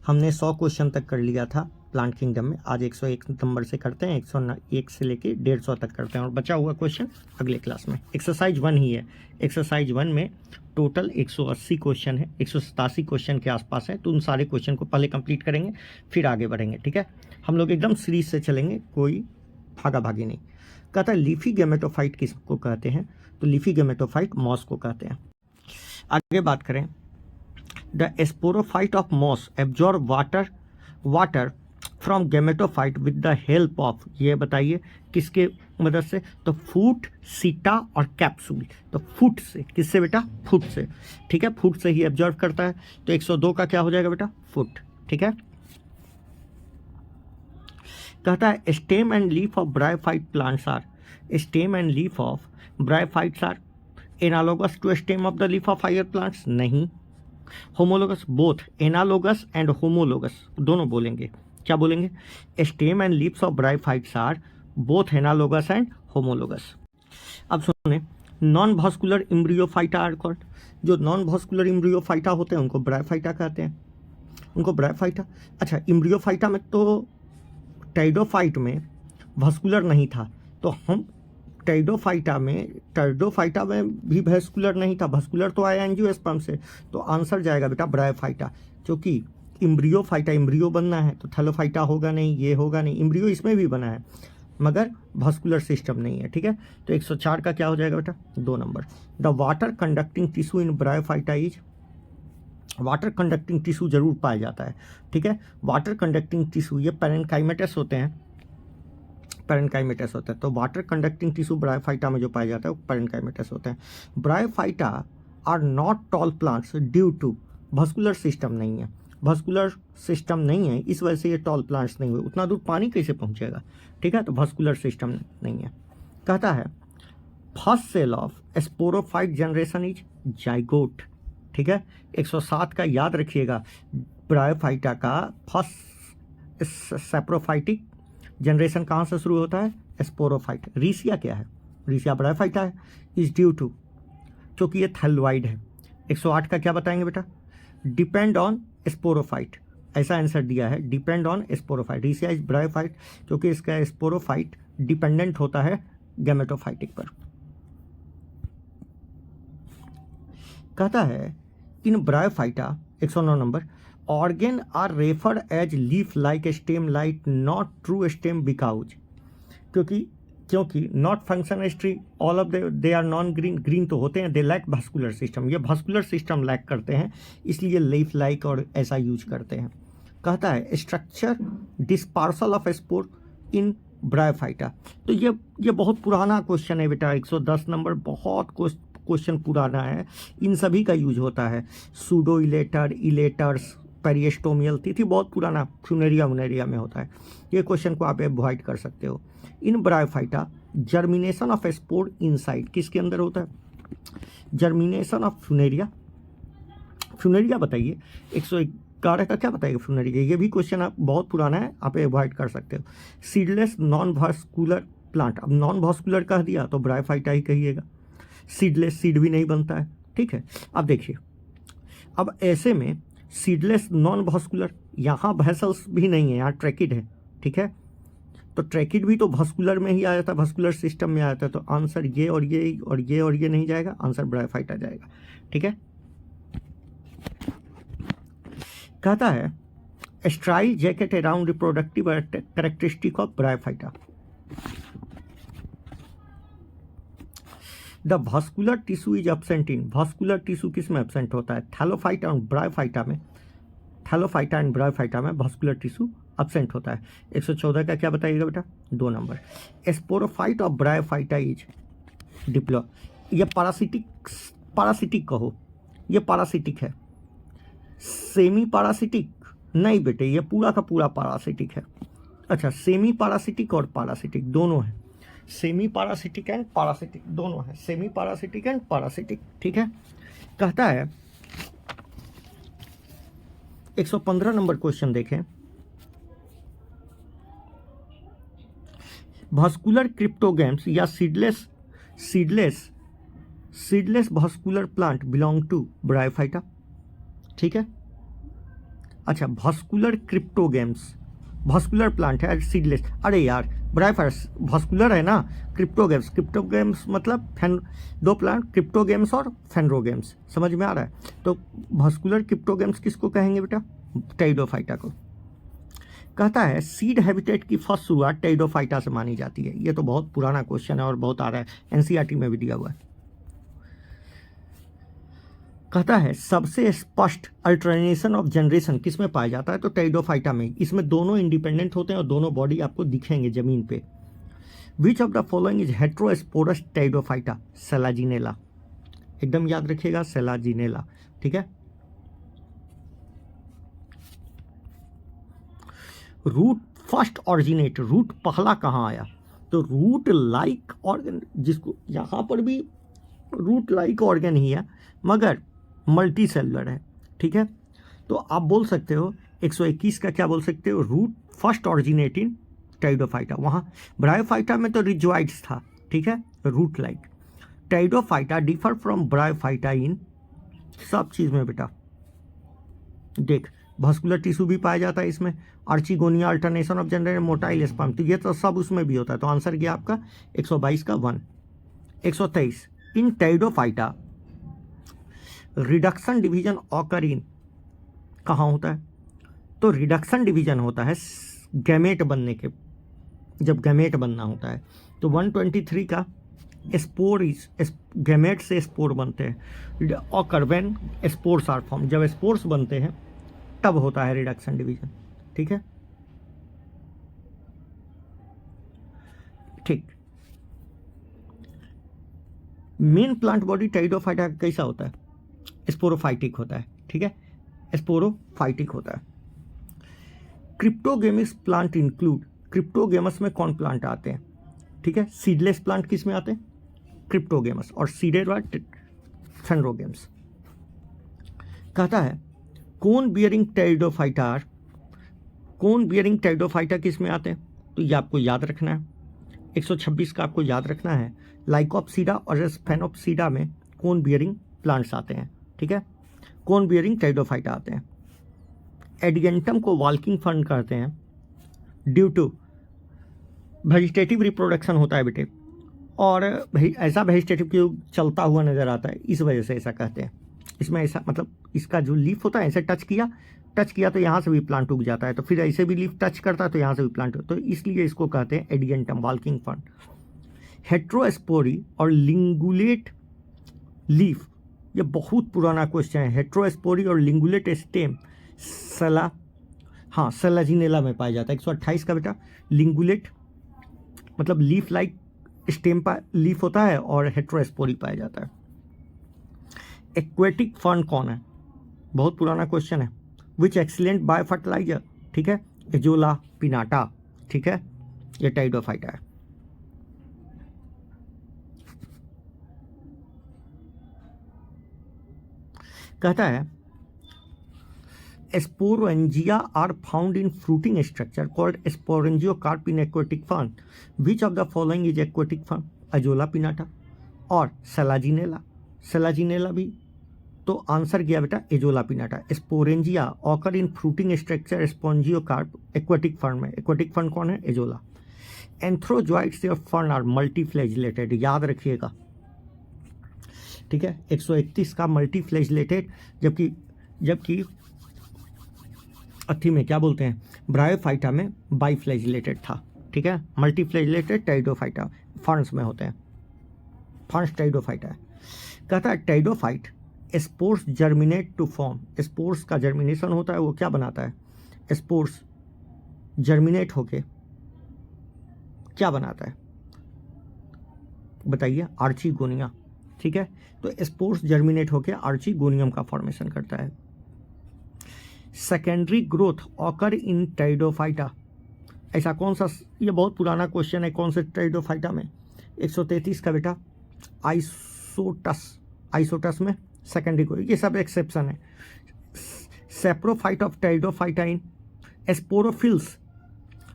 हमने 100 क्वेश्चन तक कर लिया था प्लांट किंगडम में, आज 101 नंबर से करते हैं, 101 से लेके 150 तक करते हैं और बचा हुआ क्वेश्चन अगले क्लास में। एक्सरसाइज 1 ही है। एक्सरसाइज 1 में टोटल 180 क्वेश्चन है, 187 क्वेश्चन के आसपास है, तो उन सारे क्वेश्चन को पहले कंप्लीट करेंगे फिर आगे बढ़ेंगे, ठीक है। हम लोग एकदम सीरीज से चलेंगे, कोई भागा भागी नहीं। कहता है लीफी गैमेटोफाइट किसको कहते हैं, तो लीफी गैमेटोफाइट मॉस को कहते हैं। आगे बात करें, the sporophyte of moss absorb water from gametophyte with the help of, ये बताइए किसके मदद से, तो फूट, सीटा और कैप्सूल। तो फूट से, किससे बेटा, फूट से, ठीक है, फूट से ही एब्जॉर्ब करता है। तो 102 का क्या हो जाएगा बेटा, फुट, ठीक है। कहता है stem and leaf of bryophyte plants are, stem and leaf of bryophytes are analogous to stem of the leaf of higher plants, नहीं। Homologous, both analogous and homologous दोनों बोलेंगे, क्या बोलेंगे, stem and leaves of bryophytes are both analogous and homologous. अब सुने, non vascular embryophyta are called, जो non vascular embryophyta होते हैं उनको ब्रायोफाइटा कहते हैं, उनको ब्रायोफाइटा। अच्छा, इम्ब्रियोफाइटा में तो टाइडोफाइट में भस्कुलर नहीं था, तो हम टाइडोफाइटा में भी भस्कुलर नहीं था, भस्कुलर तो आया एंजियोस्पर्म से, तो आंसर जाएगा बेटा ब्रायोफाइटा। क्योंकि इम्ब्रियोफाइटा, इम्ब्रियो बनना है तो थैलोफाइटा होगा नहीं, ये होगा नहीं, इम्ब्रियो इसमें भी बना है मगर भस्कुलर सिस्टम नहीं है, ठीक है। तो 104 का क्या हो जाएगा बेटा, 2 number. The water conducting tissue in bryophyta is, water conducting tissue जरूर पाया जाता है, ठीक है। वाटर कंडक्टिंग टिश्यू ये पैरेन्काइमेटस होते हैं, पैरेन्काइमेटस होता है, तो वाटर कंडक्टिंग टिश्यू ब्रायोफाइटा में जो पाया जाता है वो पैरेन्काइमेटस होते हैं। Bryophyta are not tall plants due to, vascular system नहीं है, भस्कुलर सिस्टम नहीं है, इस वजह से ये टॉल प्लांट्स नहीं हुए। उतना दूर पानी कैसे पहुंचेगा, ठीक है, तो भस्कुलर सिस्टम नहीं है। कहता है first cell of sporophyte generation is zygote, ठीक है। 107 का याद रखिएगा, ब्रायोफाइटा का फर्स्ट सेप्रोफाइटिक जनरेशन कहाँ से शुरू होता है, स्पोरोफाइट। रीसिया क्या है, रीसिया ब्रायोफाइटा है, इज ड्यू टू, क्योंकि ये थैलोइड है। 108 का क्या बताएंगे बेटा, डिपेंड ऑन स्पोरोफाइट, ऐसा आंसर दिया है, depend on sporophyte. Riccia is bryophyte क्योंकि इसका स्पोरोफाइट डिपेंडेंट होता है गैमेटोफाइटिक पर। कहता है इन ब्रायोफाइटा, 109 नंबर, organ are referred as leaf like stem like not true stem because, क्योंकि not function tree, all of they are non green, green तो होते हैं, दे लैक भस्कुलर सिस्टम, ये भस्कुलर सिस्टम लैक करते हैं, इसलिए leaf like और ऐसा यूज करते हैं। कहता है structure dispersal of spore in bryophyta, तो ये बहुत पुराना क्वेश्चन है बेटा, 110 नंबर, बहुत क्वेश्चन पुराना है, इन सभी का यूज होता है। सूडो इलेटर, इलेटर्स, पेरिएस्टोमियल तिथि बहुत पुराना, फ्यूनेरिया में होता है, ये क्वेश्चन को आप अवॉइड कर सकते हो। In bryophyta germination of spore inside, किसके अंदर होता है, जर्मिनेशन ऑफ फ्यूनेरिया बताइए। 111 का क्या बताएगा फ्यूनेरिया, ये भी क्वेश्चन आप बहुत पुराना है, आप अवॉइड कर सकते हो। सीडलेस नॉन भस्कुलर प्लांट, अब नॉन भस्कुलर कह दिया तो ब्रायोफाइटा ही कहिएगा, सीडलेस, सीड भी नहीं बनता है, ठीक है। अब देखिए, अब ऐसे में सीडलेस नॉन भस्कुलर, यहाँ वेसल्स भी नहीं है, यहाँ ट्रैकिड है, ठीक है, तो ट्रैकिड भी तो भस्कुलर में ही आया था, भस्कुलर सिस्टम में आया था, तो आंसर ये और ये और ये और ये नहीं जाएगा, आंसर ब्रायोफाइटा जाएगा, ठीक है। कहता है स्ट्राइल jacket around reproductive characteristic of bryophyta, the vascular tissue is absent in, vascular tissue किस में एब्सेंट होता है, थैलोफाइटा एंड ब्रायोफाइटा में, थैलोफाइटा एंड ब्रायोफाइटा में भस्कुलर टिश्यू एब्सेंट होता है। 114 का क्या बताइएगा बेटा, 2 number. Sporophyte of bryophyta is Diplo, ये पारासिटिक कहो, ये पारासिटिक है, सेमी पारासिटिक नहीं बेटे, ये पूरा का पूरा पारासिटिक है। अच्छा, सेमी पारासिटिक और पारासिटिक दोनों है, सेमी पारासिटिक एंड पारासिटिक दोनों है, सेमी पारासिटिक एंड पारासिटिक, ठीक है। कहता है 115 नंबर क्वेश्चन देखें, भस्कुलर क्रिप्टोगैम्स या seedless vascular plant belong to bryophyta, ठीक है। अच्छा, भस्कुलर क्रिप्टोगेम्स, भस्कुलर प्लांट है सीडलेस। अरे यार ब्राइफाइट्स भस्कुलर है ना, क्रिप्टोगेम्स, क्रिप्टोगेम्स मतलब दो प्लांट, क्रिप्टोगेम्स और फेनरोगेम्स, समझ में आ रहा है। तो भस्कुलर क्रिप्टोगेम्स किसको कहेंगे बेटा? टेरिडोफाइटा को। कहता है सीड हैबिटेट की फर्स्ट शुरुआत टेरिडोफाइटा से मानी जाती है। ये तो बहुत पुराना क्वेश्चन है और बहुत आ रहा है, एनसीईआरटी में भी दिया हुआ है। कहता है सबसे स्पष्ट अल्टरनेशन ऑफ जनरेशन किस में पाया जाता है? तो टेरिडोफाइटा में। इसमें दोनों इंडिपेंडेंट होते हैं और दोनों बॉडी आपको दिखेंगे जमीन पे। विच of the following is heterosporous pteridophyta? Selaginella, एकदम याद रखिएगा, सेलाजिनेला। ठीक है। रूट फर्स्ट ऑरिजिनेट, रूट पहला कहाँ आया? तो रूट लाइक ऑर्गन, जिसको यहाँ पर भी रूट लाइक ऑर्गन ही है मगर मल्टी सेलुलर है। ठीक है। तो आप बोल सकते हो 121 का क्या बोल सकते हो? Root first originate in pteridophyta. वहाँ ब्रायोफाइटा में तो रिजोइड्स था। ठीक है, root like. Pteridophyta differ from bryophyta in सब चीज़ में बेटा। देख, भस्कुलर टिश्यू भी पाया जाता है इसमें, archegonia, alternation of gender, motile sperm, तो ये तो सब उसमें भी होता है। तो आंसर गया आपका 122 का 1। 123 in pteridophyta reduction division occur in कहाँ होता है? तो रिडक्शन डिवीजन होता है गैमेट बनने के, जब गैमेट बनना होता है। तो 123 का स्पोर गैमेट से स्पोर बनते हैं। Occur when spores are form, जब स्पोर्स बनते हैं तब होता है रिडक्शन डिवीजन। ठीक है, ठीक। मेन प्लांट बॉडी टेरिडोफाइटा कैसा होता है? स्पोरोफाइटिक होता है। ठीक है, स्पोरोफाइटिक होता है। क्रिप्टोगेमस प्लांट इंक्लूड, क्रिप्टोगेमस में कौन प्लांट आते हैं? ठीक है, सीडलेस प्लांट किस में आते हैं? क्रिप्टोगेमस। और सीडेड वाले फेनरोगेम्स। कहता है कोन बियरिंग टेरिडोफाइटा, कोन बियरिंग टेरिडोफाइटा किस में आते हैं? तो ये आपको याद रखना है, 126 का आपको याद रखना है। लाइकोप्सीडा और स्फेनोप्सीडा में कोन बियरिंग प्लांट्स आते हैं। ठीक है, कोन बियरिंग टेरिडोफाइटा आते हैं। एडियंटम को वॉल्किंग फर्न करते हैं ड्यू टू वेजिटेटिव रिप्रोडक्शन होता है बेटे, और ऐसा वेजिटेटिव क्यों चलता हुआ नजर आता है, इस वजह से ऐसा कहते हैं। इसमें ऐसा मतलब इसका जो लीफ होता है ऐसे टच किया तो यहाँ से भी प्लांट उग जाता है, तो फिर ऐसे भी लीफ टच करता है तो यहाँ से भी प्लांट, तो इसलिए इसको कहते हैं एडियंटम वॉल्किंग फर्न। हेट्रोस्पोरी और लिंगुलेट लीफ, ये बहुत पुराना क्वेश्चन है। हेट्रोस्पोरी और लिंगुलेट स्टेम सेलाजिनेला में पाया जाता है। 128 का बेटा। लिंगुलेट मतलब लीफ लाइक स्टेम पर लीफ होता है और हेट्रोस्पोरी पाया जाता है। एक्वेटिक फर्न कौन है? बहुत पुराना क्वेश्चन है। विच एक्सीलेंट बायो फर्टिलाइजर? ठीक है, एजोला पिनाटा। ठीक है, ये टेरिडोफाइटा है। कहता है sporangia are found in fruiting structure called sporangiocarp in aquatic fern. Which of the following is aquatic fern? Azolla pinnata और सेलाजिनेला। सेलाजिनेला भी, तो आंसर गया बेटा Azolla pinnata. Sporangia occur in fruiting structure sporangiocarp aquatic fern में। Aquatic fern कौन है? Azolla. Antherozoids और fern are multiflagellated, याद रखिएगा। ठीक है, 131 का मल्टीफ्लैजिलेटेड, जबकि अथी में क्या बोलते हैं, ब्रायोफाइटा में बाइफ्लैजिलेटेड था। ठीक है, मल्टीफ्लैजिलेटेड टेरिडोफाइटा फर्न्स में होते हैं। फर्न्स टेरिडोफाइटा है। कहता है pteridophyte spores germinate to form, spores का जर्मिनेशन होता है, वो क्या बनाता है? स्पोर्स जर्मिनेट होके क्या बनाता है बताइए? आर्चिगोनिया। ठीक है, तो स्पोर्स जर्मिनेट होके आर्चिगोनियम का फॉर्मेशन करता है। Secondary growth occur in pteridophyta, ऐसा कौन सा? ये बहुत पुराना क्वेश्चन है, कौन से टेरिडोफाइटा में? 133 का बेटा आइसोटस में सेकेंडरी ग्रोथ, ये सब एक्सेप्शन है। Saprophyte of pteridophyta in sporophylls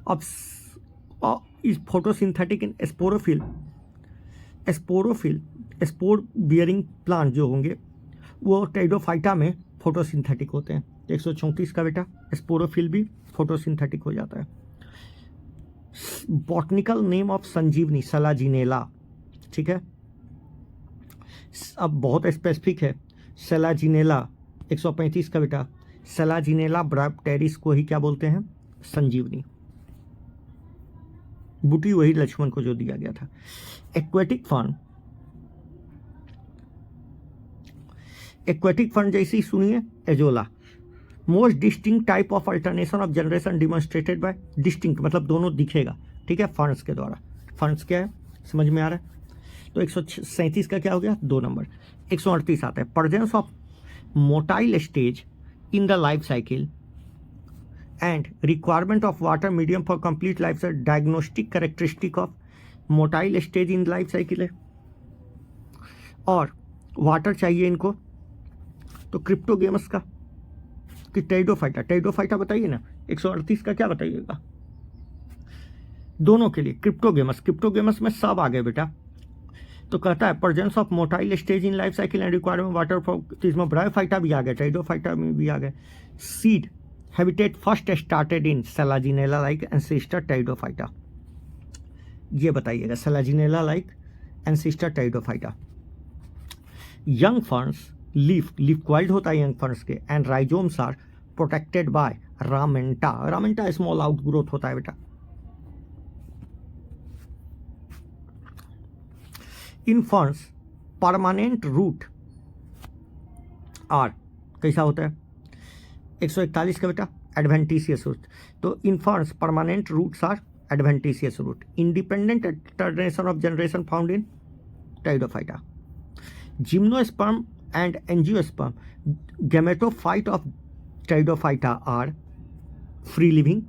of is photosynthetic in sporophyll spore bearing plant जो होंगे वो टेरिडोफाइटा में फोटोसिंथेटिक होते हैं। तो 134 का बेटा स्पोरोफिल भी फोटोसिंथेटिक हो जाता है। Botanical name of Sanjeevani selaginella, ठीक है, अब बहुत स्पेसिफिक है सेलाजिनेला। 135 का बेटा सेलाजिनेला ब्रायोप्टेरिस को ही क्या बोलते हैं, संजीवनी। बूटी वही लक्ष्मण को जो दिया गया था। एक्वेटिक फर्न जैसी सुनिए azolla. Most distinct type of alternation of generation demonstrated by, distinct मतलब दोनों दिखेगा, ठीक है, फर्न्स के द्वारा। फर्न्स क्या है समझ में आ रहा है। तो 137 का क्या हो गया 2 नंबर। 138 आता है presence of motile stage in the life cycle and requirement of water medium for complete life cycle. Diagnostic characteristic of motile stage in life cycle है और वाटर चाहिए इनको, तो क्रिप्टोगेमस का कि टेरिडोफाइटा बताइए ना। 138 का क्या बताइएगा, दोनों के लिए क्रिप्टोगेमस में सब आ गए बेटा। तो कहता है presence of motile stage in life cycle and requirement water for, तो इसमें ब्रायोफाइटा भी आ गया, टेरिडोफाइटा में भी आ गए। Seed habitat first started in Selaginella like ancestor pteridophyta, ये बताइएगा Selaginella like ancestor pteridophyta. Young ferns leaf coiled होता है यंग फर्न्स के, and rhizomes are protected by ramenta small outgrowth होता है बेटा। In ferns permanent root are कैसा होता है 141 का बेटा एडवेंटिशियस रूट। तो in ferns permanent roots are adventitious root. Independent alternation of generation found in pteridophyta. Gymnosperm and angiosperm gametophyte of Pteridophyta are free living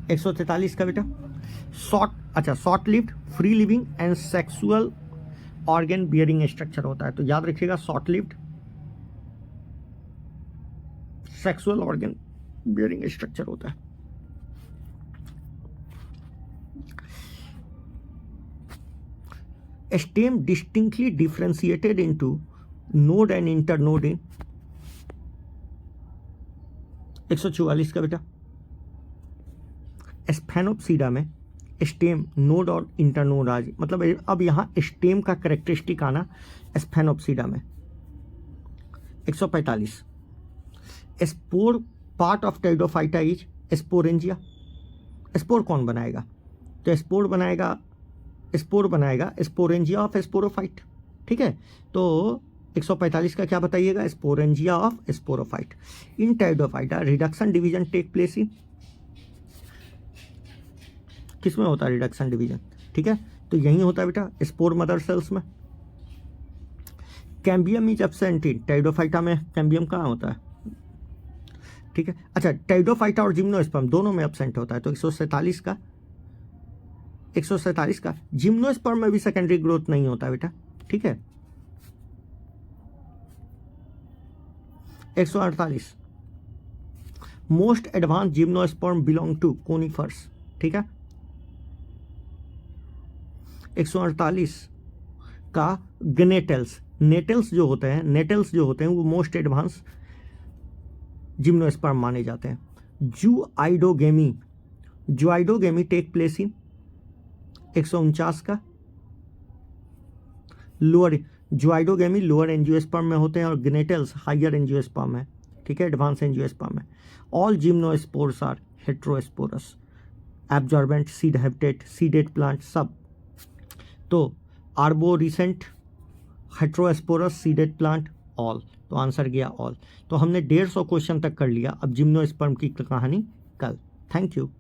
143 का बेटा short lived free living and sexual organ bearing structure होता है। तो याद रखिएगा short lived sexual organ bearing structure होता है। Stem distinctly differentiated into node and internode in 144 का बेटा स्फेनोप्सीडा में स्टेम नोड और इंटरनोड आज मतलब अब यहाँ स्टेम का करेक्टरिस्टिक आना स्फेनोप्सीडा में। 145 spore part of pteridophyta is sporangia. Spore कौन बनाएगा, तो स्पोर बनाएगा स्पोरेंजिया ऑफ स्पोरोफाइट, ठीक है। तो 145 का क्या बताइएगा sporangia of sporophyte. In pteridophyta reduction division take place in, किसमें होता है रिडक्शन डिवीजन, ठीक है, तो यही होता है बेटा स्पोर मदर सेल्स में। Cambium is absent in pteridophyta में, कैम्बियम कहाँ होता है, ठीक है। अच्छा टेरिडोफाइटा और जिम्नोस्पर्म दोनों में एब्सेंट होता है। तो 147 का जिम्नोस्पर्म में भी सेकेंडरी ग्रोथ नहीं होता बेटा, ठीक है। 148 most advance gymnosperm belong to conifers, ठीक है। 148 का नेटल्स जो होते हैं वो मोस्ट एडवांस जिम्नोस्पर्म माने जाते हैं। जुआइडोगेमी टेक प्लेस इन 149 का लोअर जुआइडोगेमी लोअर एंजियोस्पर्म में होते हैं और ग्नेटल्स हायर एंजियोस्पर्म है, ठीक है, एडवांस एंजियोस्पर्म है। All gymnosperms are heterosporous absorbent seed habitat seeded plant सब। तो arborescent heterosporous seeded plant all, तो आंसर गया ऑल। तो हमने 150 क्वेश्चन तक कर लिया। अब जिम्नोस्पर्म की कहानी कल। Thank you.